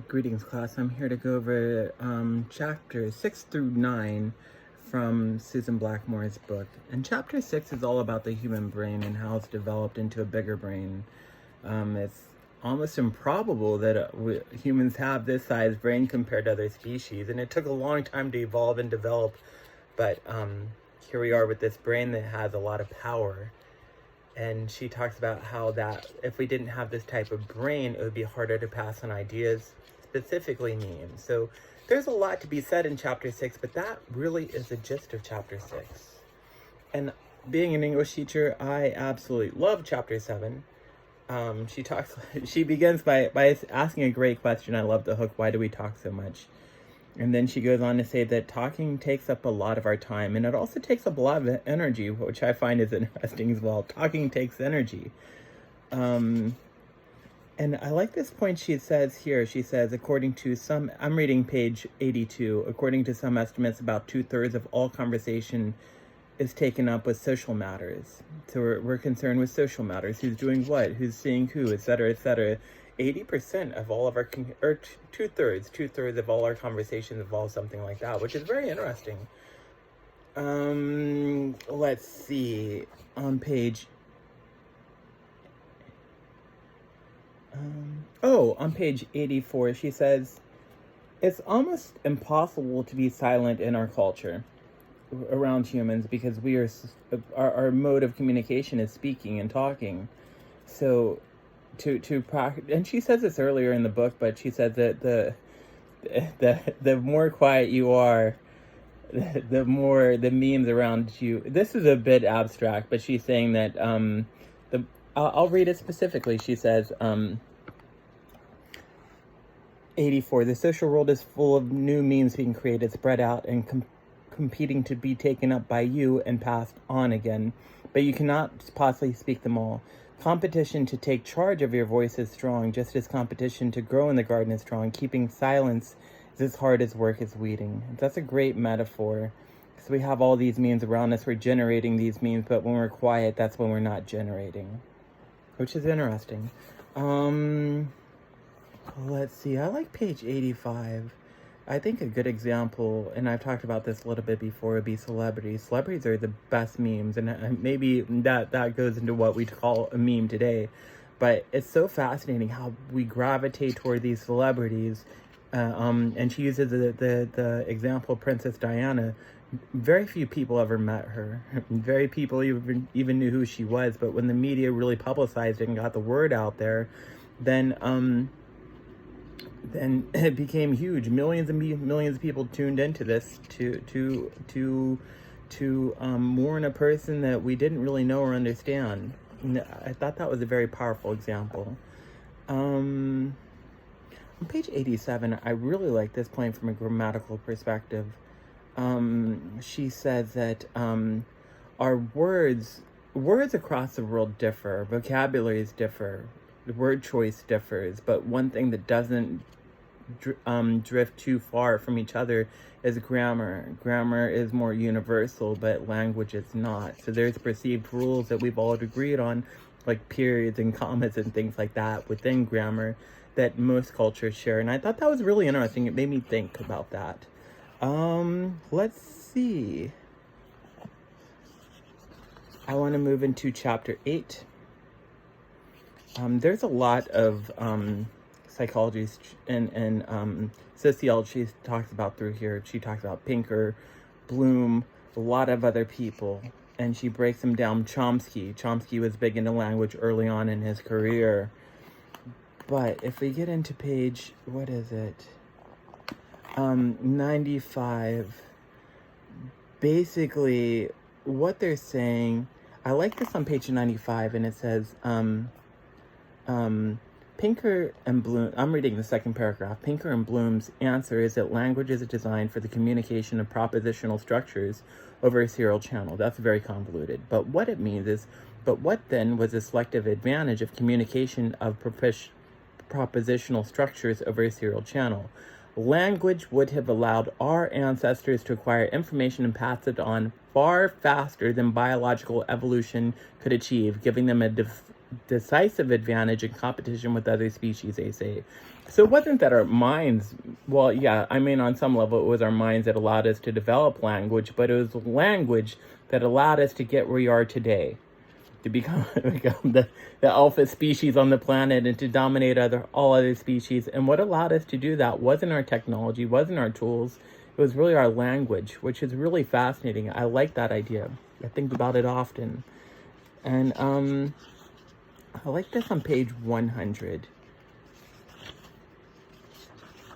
Greetings, class. I'm here to go over chapters 6 through 9 from Susan Blackmore's book. And chapter 6 is all about the human brain and how it's developed into a bigger brain. It's almost improbable that humans have this size brain compared to other species, and it took a long time to evolve and develop, but here we are with this brain that has a lot of power. And she talks about how that if we didn't have this type of brain, it would be harder to pass on ideas, specifically memes. So there's a lot to be said in chapter 6, but that really is the gist of chapter 6. And being an English teacher, I absolutely love chapter 7. She begins by asking a great question. I love the hook, why do we talk so much? And then she goes on to say that talking takes up a lot of our time, and it also takes up a lot of energy, which I find is interesting as well. Talking takes energy. And I like this point she says here. She says, according to some, I'm reading page 82, according to some estimates, about 2/3 of all conversation is taken up with social matters. So we're concerned with social matters. Who's doing what? Who's seeing who? Et cetera, et cetera. 80% of all of our, or two-thirds of all our conversations involve something like that, which is very interesting. Let's see. On page... on page 84, she says, it's almost impossible to be silent in our culture around humans because we are our mode of communication is speaking and talking. So to practice, and she says this earlier in the book, but she said that the more quiet you are, the more the memes around you. This is a bit abstract, but she's saying that I'll read it specifically. She says 84, the social world is full of new memes being created, spread out, and competing to be taken up by you and passed on again, but you cannot possibly speak them all. Competition to take charge of your voice is strong, just as competition to grow in the garden is strong. Keeping silence is as hard as work is weeding. That's a great metaphor. So we have all these memes around us, we're generating these memes, but when we're quiet, that's when we're not generating, which is interesting. Let's see, I like page 85. I think a good example, and I've talked about this a little bit before, would be celebrities. Celebrities are the best memes, and maybe that goes into what we call a meme today. But it's so fascinating how we gravitate toward these celebrities. And she uses the example of Princess Diana. Very few people ever met her. Very people even knew who she was. But when the media really publicized it and got the word out there, then it became huge. Millions and millions of people tuned into this to mourn a person that we didn't really know or understand. And I thought that was a very powerful example. On page 87, I really like this point from a grammatical perspective. She says that our words across the world differ, vocabularies differ, the word choice differs, but one thing that doesn't drift too far from each other is grammar. Grammar is more universal, but language is not. So there's perceived rules that we've all agreed on, like periods and commas and things like that within grammar that most cultures share. And I thought that was really interesting. It made me think about that. Let's see. I want to move into chapter 8. There's a lot of psychology and sociology she talks about through here. She talks about Pinker, Bloom, a lot of other people, and she breaks them down. Chomsky was big into language early on in his career. But if we get into page, what is it? 95. Basically, what they're saying, I like this on page 95, and it says, Pinker and Bloom, I'm reading the second paragraph. Pinker and Bloom's answer is that language is designed for the communication of propositional structures over a serial channel. That's very convoluted. But what it means is, but what then was the selective advantage of communication of propositional structures over a serial channel? Language would have allowed our ancestors to acquire information and pass it on far faster than biological evolution could achieve, giving them a decisive advantage in competition with other species, they say. So it wasn't that our minds, well, yeah, I mean, on some level, it was our minds that allowed us to develop language, but it was language that allowed us to get where we are today, to become, become the alpha species on the planet and to dominate all other species. And what allowed us to do that wasn't our technology, wasn't our tools. It was really our language, which is really fascinating. I like that idea. I think about it often. And I like this on page 100.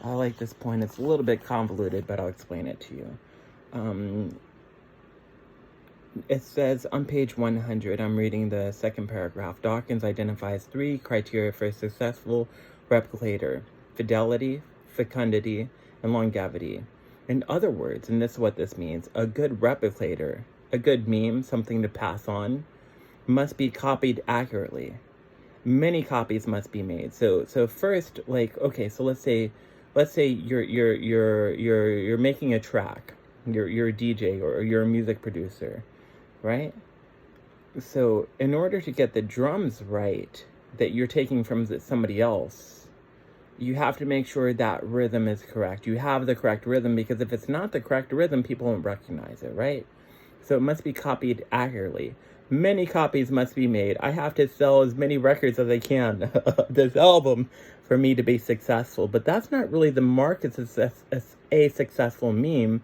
I like this point. It's a little bit convoluted, but I'll explain it to you. It says on page 100, I'm reading the second paragraph, Dawkins identifies 3 criteria for a successful replicator: fidelity, fecundity, and longevity. In other words, and this is what this means, a good replicator, a good meme, something to pass on, must be copied accurately. Many copies must be made. So first, like, okay, so let's say you're making a track. You're a DJ or you're a music producer, right? So in order to get the drums right that you're taking from somebody else, you have to make sure that rhythm is correct. You have the correct rhythm, because if it's not the correct rhythm, people won't recognize it, right? So it must be copied accurately. Many copies must be made. I have to sell as many records as I can of this album for me to be successful. But that's not really the mark of a successful meme.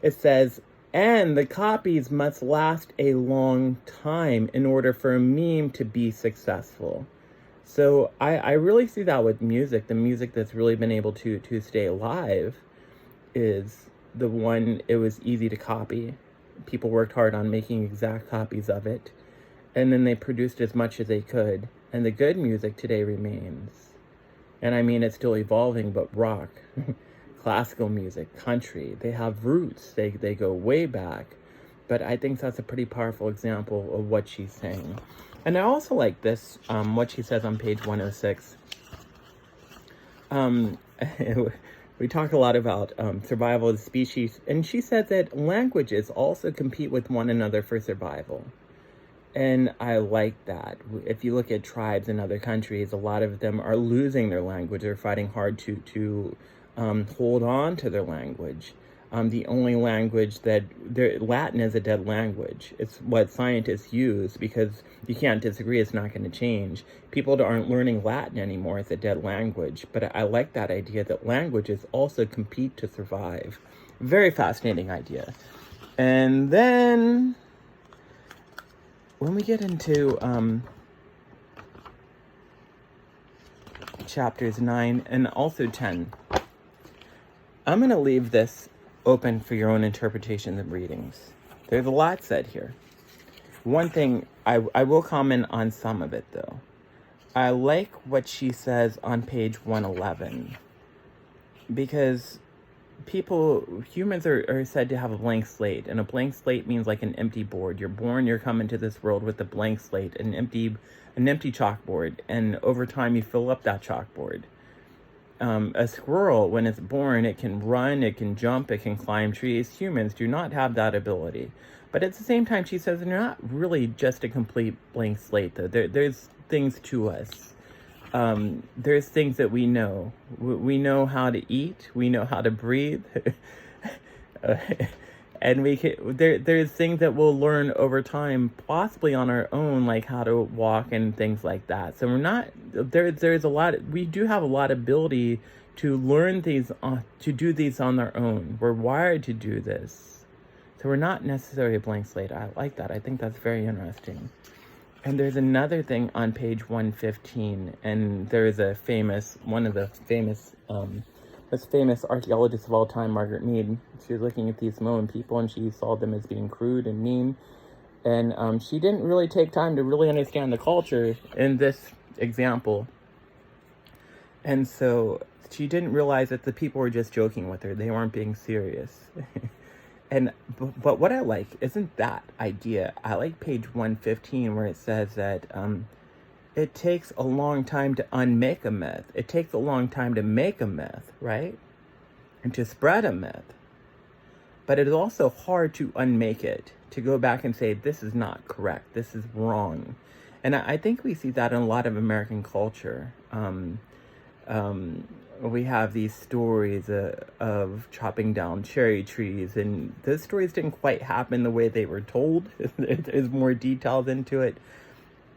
It says, and the copies must last a long time in order for a meme to be successful. So I really see that with music. The music that's really been able to stay alive is the one it was easy to copy. People worked hard on making exact copies of it, and then they produced as much as they could. And the good music today remains. And I mean, it's still evolving, but rock, classical music, country, they have roots. They go way back. But I think that's a pretty powerful example of what she's saying. And I also like this, what she says on page 106. We talk a lot about survival of the species, and she said that languages also compete with one another for survival. And I like that. If you look at tribes in other countries, a lot of them are losing their language. They're fighting hard to hold on to their language. The only language that Latin is a dead language. It's what scientists use because you can't disagree. It's not going to change. People aren't learning Latin anymore. It's a dead language. But I like that idea that languages also compete to survive. Very fascinating idea. And then when we get into chapters 9 and also 10, I'm going to leave this open for your own interpretation and readings. There's a lot said here. One thing, I will comment on some of it, though. I like what she says on page 111, because humans are said to have a blank slate, and a blank slate means like an empty board. You're born, you're coming to this world with a blank slate, an empty chalkboard, and over time you fill up that chalkboard. A squirrel, when it's born, it can run, it can jump, it can climb trees. Humans do not have that ability. But at the same time, she says they're not really just a complete blank slate, though. There's things to us. There's things that we know. We know how to eat. We know how to breathe. And there's things that we'll learn over time, possibly on our own, like how to walk and things like that. So there's a lot, we do have a lot of ability to learn these, to do these on our own. We're wired to do this. So we're not necessarily a blank slate. I like that. I think that's very interesting. And there's another thing on page 115, and there is one of the most famous archaeologists of all time, Margaret Mead. She was looking at these Minoan people, and she saw them as being crude and mean. And she didn't really take time to really understand the culture in this example. And so she didn't realize that the people were just joking with her. They weren't being serious. But what I like isn't that idea. I like page 115 where it says that it takes a long time to unmake a myth. It takes a long time to make a myth, right? And to spread a myth. But it is also hard to unmake it, to go back and say, this is not correct, this is wrong. And I think we see that in a lot of American culture. we have these stories of chopping down cherry trees, and those stories didn't quite happen the way they were told. There's more details into it,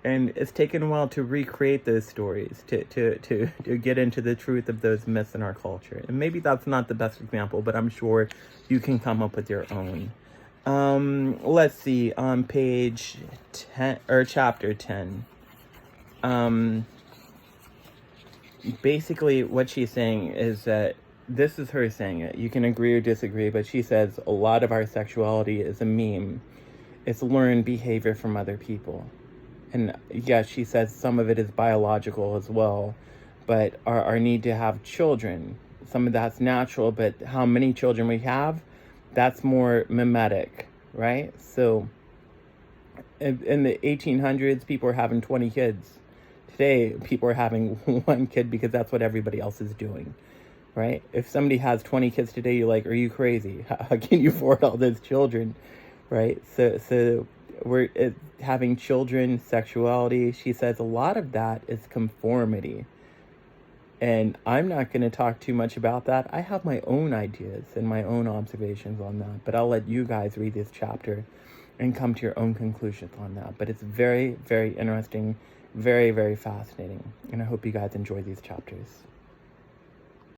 and it's taken a while to recreate those stories, to get into the truth of those myths in our culture. And maybe that's not the best example, but I'm sure you can come up with your own. Let's see, on page 10, or chapter 10. Basically what she's saying is that, this is her saying it, you can agree or disagree, but she says a lot of our sexuality is a meme. It's learned behavior from other people. And yes, she says some of it is biological as well, but our need to have children, some of that's natural, but how many children we have, that's more mimetic, right? So in the 1800s, people were having 20 kids. Today, people are having one kid because that's what everybody else is doing, right? If somebody has 20 kids today, you're like, are you crazy? How can you afford all those children, right? So we're having children, sexuality. She says a lot of that is conformity. And I'm not going to talk too much about that. I have my own ideas and my own observations on that, but I'll let you guys read this chapter and come to your own conclusions on that. But it's very, very interesting, very, very fascinating. And I hope you guys enjoy these chapters.